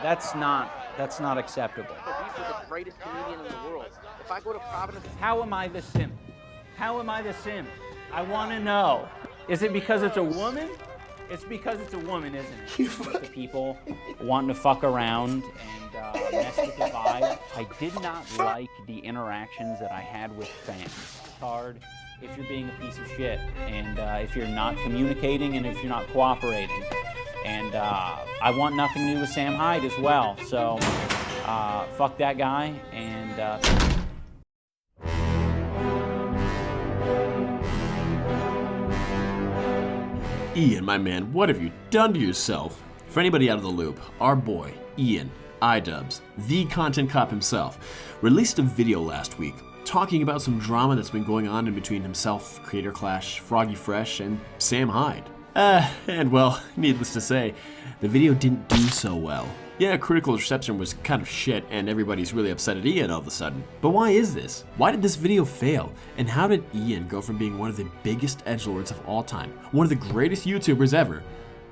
That's not acceptable. He's the greatest comedian in the world. If I go to Providence... How am I the simp? How am I the simp? I want to know. Is it because it's a woman? It's because it's a woman, isn't it? The people wanting to fuck around and mess with the vibe. I did not like the interactions that I had with fans. It's hard if you're being a piece of shit, and if you're not communicating, and if you're not cooperating. And I want nothing to do with Sam Hyde as well. So fuck that guy, and Ian, my man, what have you done to yourself? For anybody out of the loop, our boy, Ian, iDubbbz, the content cop himself, released a video last week talking about some drama that's been going on in between himself, Creator Clash, Froggy Fresh, and Sam Hyde. And well, needless to say, the video didn't do so well. Yeah, critical reception was kind of shit, and everybody's really upset at Ian all of a sudden. But why is this? Why did this video fail? And how did Ian go from being one of the biggest edgelords of all time, one of the greatest YouTubers ever,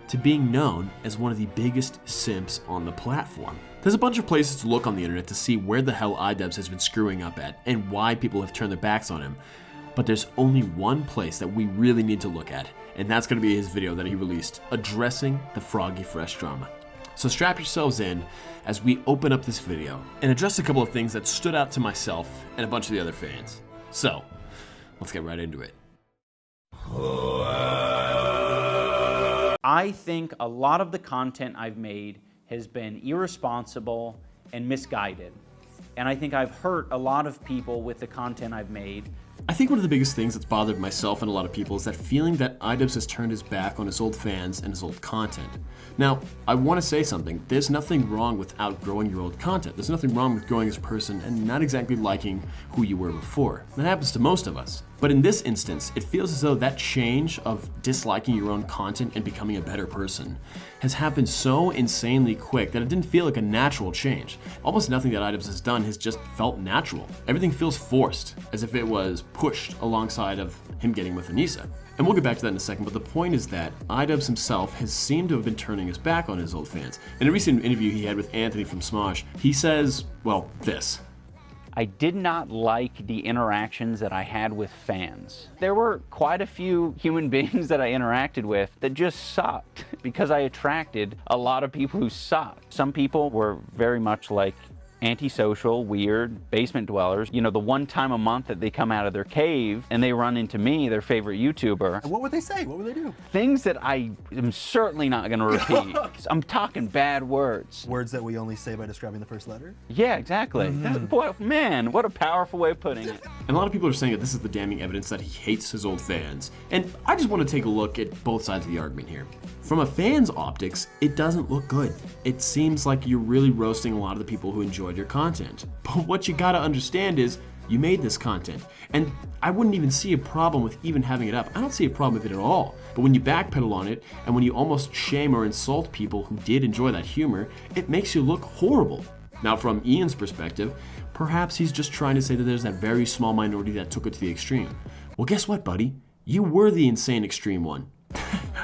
to being known as one of the biggest simps on the platform? There's a bunch of places to look on the internet to see where the hell iDubbbz has been screwing up at, and why people have turned their backs on him. But there's only one place that we really need to look at, and that's going to be his video that he released, addressing the Froggy Fresh drama. So strap yourselves in as we open up this video and address a couple of things that stood out to myself and a bunch of the other fans. So, let's get right into it. I think a lot of the content I've made has been irresponsible and misguided. And I think I've hurt a lot of people with the content I've made. I think one of the biggest things that's bothered myself and a lot of people is that feeling that iDubbbz has turned his back on his old fans and his old content. Now, I want to say something. There's nothing wrong with outgrowing your old content. There's nothing wrong with growing as a person and not exactly liking who you were before. That happens to most of us. But in this instance, it feels as though that change of disliking your own content and becoming a better person has happened so insanely quick that it didn't feel like a natural change. Almost nothing that iDubbbz has done has just felt natural. Everything feels forced, as if it was pushed alongside of him getting with Anissa. And we'll get back to that in a second, but the point is that iDubbbz himself has seemed to have been turning his back on his old fans. In a recent interview he had with Anthony from Smosh, he says, well, this. I did not like the interactions that I had with fans. There were quite a few human beings that I interacted with that just sucked because I attracted a lot of people who sucked. Some people were very much like antisocial, weird, basement dwellers. You know, the one time a month that they come out of their cave and they run into me, their favorite YouTuber. And what would they say? What would they do? Things that I am certainly not gonna repeat. I'm talking bad words. Words that we only say by describing the first letter? Yeah, exactly. Boy, man, what a powerful way of putting it. And a lot of people are saying that this is the damning evidence that he hates his old fans. And I just want to take a look at both sides of the argument here. From a fan's optics, it doesn't look good. It seems like you're really roasting a lot of the people who enjoyed your content. But what you gotta understand is, you made this content. And I wouldn't even see a problem with even having it up. I don't see a problem with it at all. But when you backpedal on it, and when you almost shame or insult people who did enjoy that humor, it makes you look horrible. Now from Ian's perspective, perhaps he's just trying to say that there's that very small minority that took it to the extreme. Well, guess what, buddy? You were the insane extreme one.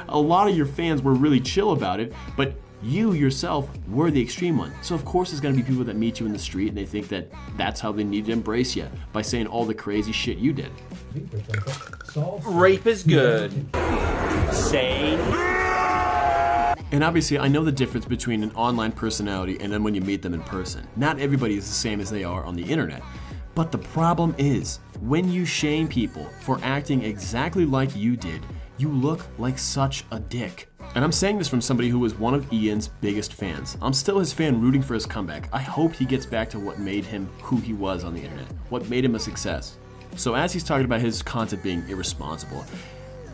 A lot of your fans were really chill about it, but you yourself were the extreme one. So of course there's gonna be people that meet you in the street and they think that that's how they need to embrace you, by saying all the crazy shit you did. Rape is good. Say. And obviously I know the difference between an online personality and then when you meet them in person. Not everybody is the same as they are on the internet. But the problem is, when you shame people for acting exactly like you did, you look like such a dick. And I'm saying this from somebody who was one of Ian's biggest fans. I'm still his fan, rooting for his comeback. I hope he gets back to what made him who he was on the internet, what made him a success. So as he's talking about his content being irresponsible,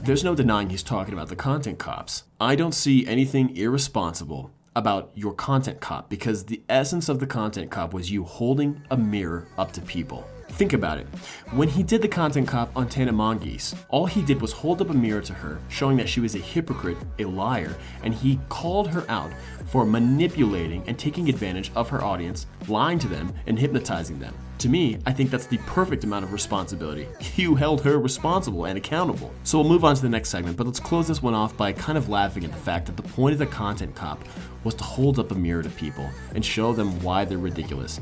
there's no denying he's talking about the content cops. I don't see anything irresponsible about your content cop, because the essence of the content cop was you holding a mirror up to people. Think about it. When he did the content cop on Tana Mongeese, all he did was hold up a mirror to her, showing that she was a hypocrite, a liar, and he called her out for manipulating and taking advantage of her audience, lying to them, and hypnotizing them. To me, I think that's the perfect amount of responsibility. You held her responsible and accountable. So we'll move on to the next segment, but let's close this one off by kind of laughing at the fact that the point of the content cop was to hold up a mirror to people and show them why they're ridiculous.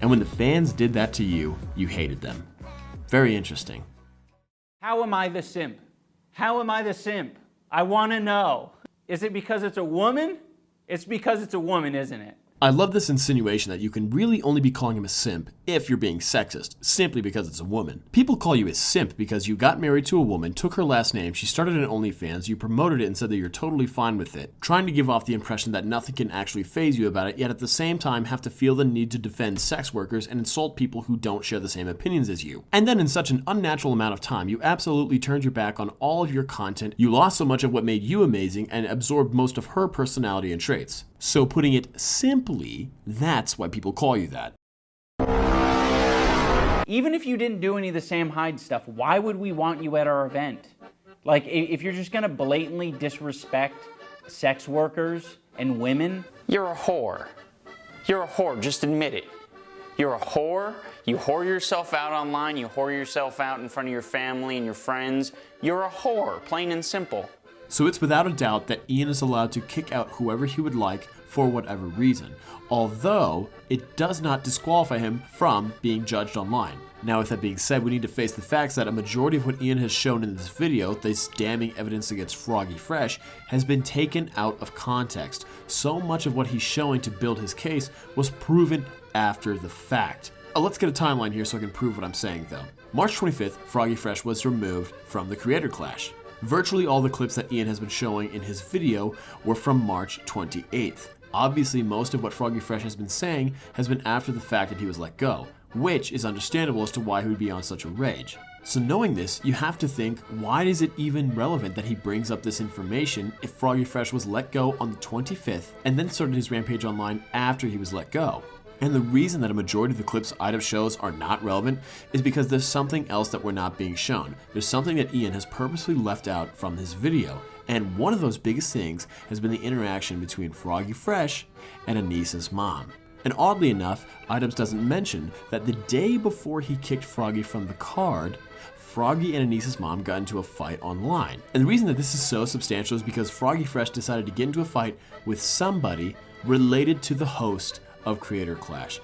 And when the fans did that to you, you hated them. Very interesting. How am I the simp? How am I the simp? I want to know. Is it because it's a woman? It's because it's a woman, isn't it? I love this insinuation that you can really only be calling him a simp if you're being sexist, simply because it's a woman. People call you a simp because you got married to a woman, took her last name, she started an OnlyFans, you promoted it and said that you're totally fine with it, trying to give off the impression that nothing can actually faze you about it, yet at the same time have to feel the need to defend sex workers and insult people who don't share the same opinions as you. And then in such an unnatural amount of time, you absolutely turned your back on all of your content, you lost so much of what made you amazing and absorbed most of her personality and traits. So putting it simply, that's why people call you that. Even if you didn't do any of the Sam Hyde stuff, why would we want you at our event? Like, if you're just gonna blatantly disrespect sex workers and women. You're a whore. You're a whore, just admit it. You're a whore, you whore yourself out online, you whore yourself out in front of your family and your friends. You're a whore, plain and simple. So it's without a doubt that Ian is allowed to kick out whoever he would like for whatever reason, although it does not disqualify him from being judged online. Now, with that being said, we need to face the facts that a majority of what Ian has shown in this video, this damning evidence against Froggy Fresh, has been taken out of context. So much of what he's showing to build his case was proven after the fact. Let's get a timeline here so I can prove what I'm saying though. March 25th, Froggy Fresh was removed from the Creator Clash. Virtually all the clips that Ian has been showing in his video were from March 28th. Obviously, most of what Froggy Fresh has been saying has been after the fact that he was let go, which is understandable as to why he would be on such a rage. So knowing this, you have to think, why is it even relevant that he brings up this information if Froggy Fresh was let go on the 25th and then started his rampage online after he was let go? And the reason that a majority of the clips iDubbbz shows are not relevant is because there's something else that we're not being shown. There's something that Ian has purposely left out from his video. And one of those biggest things has been the interaction between Froggy Fresh and Anissa's mom. And oddly enough, iDubbbz doesn't mention that the day before he kicked Froggy from the card, Froggy and Anissa's mom got into a fight online. And the reason that this is so substantial is because Froggy Fresh decided to get into a fight with somebody related to the host of Creator Clash.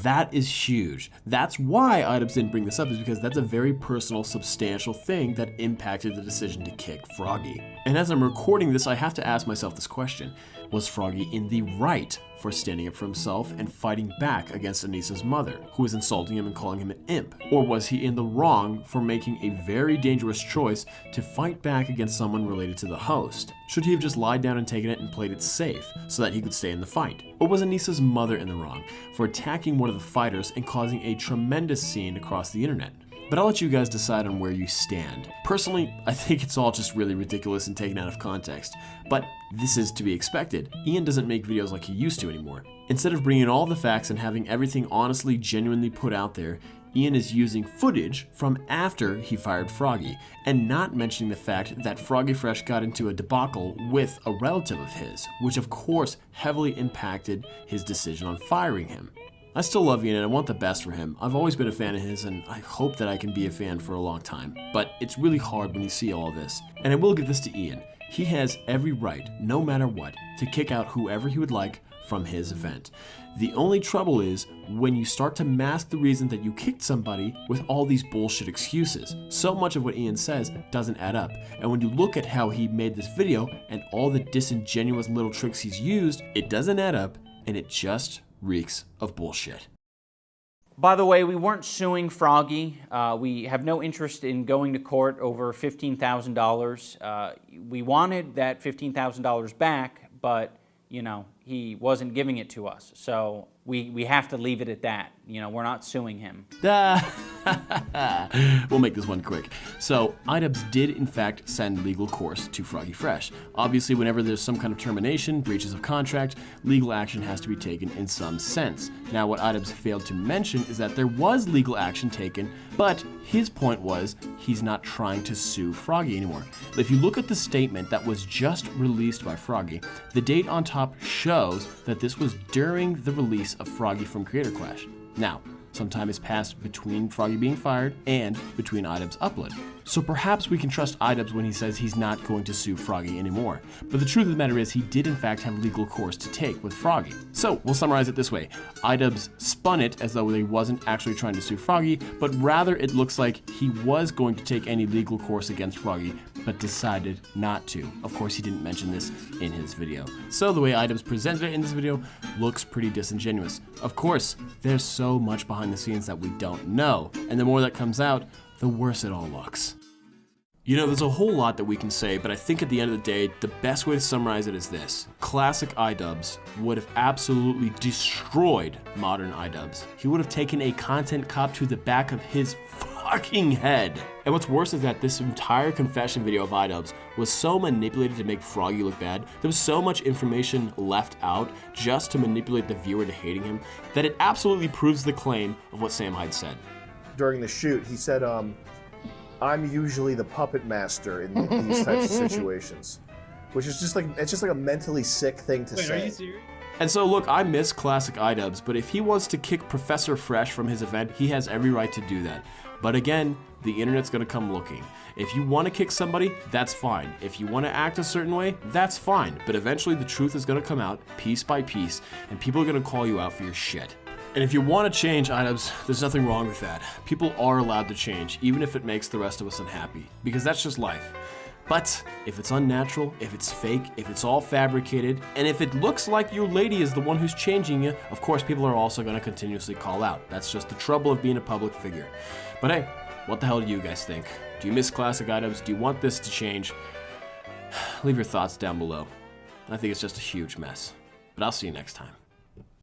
That is huge. That's why iDubbbz didn't bring this up, is because that's a very personal, substantial thing that impacted the decision to kick Froggy. And as I'm recording this, I have to ask myself this question. Was Froggy in the right for standing up for himself and fighting back against Anissa's mother, who was insulting him and calling him an imp? Or was he in the wrong for making a very dangerous choice to fight back against someone related to the host? Should he have just lied down and taken it and played it safe so that he could stay in the fight? Or was Anissa's mother in the wrong for attacking one of the fighters and causing a tremendous scene across the internet? But I'll let you guys decide on where you stand. Personally, I think it's all just really ridiculous and taken out of context. But this is to be expected. Ian doesn't make videos like he used to anymore. Instead of bringing all the facts and having everything honestly, genuinely put out there, Ian is using footage from after he fired Froggy, and not mentioning the fact that Froggy Fresh got into a debacle with a relative of his, which of course heavily impacted his decision on firing him. I still love Ian and I want the best for him. I've always been a fan of his and I hope that I can be a fan for a long time. But it's really hard when you see all this. And I will give this to Ian. He has every right, no matter what, to kick out whoever he would like from his event. The only trouble is when you start to mask the reason that you kicked somebody with all these bullshit excuses. So much of what Ian says doesn't add up. And when you look at how he made this video and all the disingenuous little tricks he's used, it doesn't add up and it just reeks of bullshit. By the way, we weren't suing Froggy. We have no interest in going to court over $15,000. We wanted that $15,000 back, but, you know, he wasn't giving it to us. So we have to leave it at that. You know, we're not suing him. We'll make this one quick. So, iDubbbz did in fact send legal course to Froggy Fresh. Obviously, whenever there's some kind of termination, breaches of contract, legal action has to be taken in some sense. Now, what iDubbbz failed to mention is that there was legal action taken, but his point was he's not trying to sue Froggy anymore. If you look at the statement that was just released by Froggy, the date on top shows that this was during the release of Froggy from Creator Clash. Now, some time has passed between Froggy being fired and between iDubbbz upload. So perhaps we can trust iDubbbz when he says he's not going to sue Froggy anymore. But the truth of the matter is he did in fact have legal course to take with Froggy. So we'll summarize it this way. iDubbbz spun it as though he wasn't actually trying to sue Froggy, but rather it looks like he was going to take any legal course against Froggy, but decided not to. Of course, he didn't mention this in his video. So the way iDubbbz presented it in this video looks pretty disingenuous. Of course, there's so much behind the scenes that we don't know, and the more that comes out, the worse it all looks. You know, there's a whole lot that we can say, but I think at the end of the day, the best way to summarize it is this. Classic iDubbbz would have absolutely destroyed modern iDubbbz. He would have taken a content cop to the back of his fucking head. And what's worse is that this entire confession video of iDubbbz was so manipulated to make Froggy look bad. There was so much information left out just to manipulate the viewer to hating him that it absolutely proves the claim of what Sam Hyde said. During the shoot, he said, I'm usually the puppet master in these types of situations. Which is just like, it's just like a mentally sick thing to say. Are you serious? And so look, I miss classic iDubbbz, but if he wants to kick Professor Fresh from his event, he has every right to do that. But again, the internet's gonna come looking. If you wanna kick somebody, that's fine. If you wanna act a certain way, that's fine. But eventually the truth is gonna come out piece by piece, and people are gonna call you out for your shit. And if you want to change iDubbbz, there's nothing wrong with that. People are allowed to change, even if it makes the rest of us unhappy, because that's just life. But if it's unnatural, if it's fake, if it's all fabricated, and if it looks like your lady is the one who's changing you, of course people are also going to continuously call out. That's just the trouble of being a public figure. But hey, what the hell do you guys think? Do you miss classic iDubbbz? Do you want this to change? Leave your thoughts down below. I think it's just a huge mess. But I'll see you next time.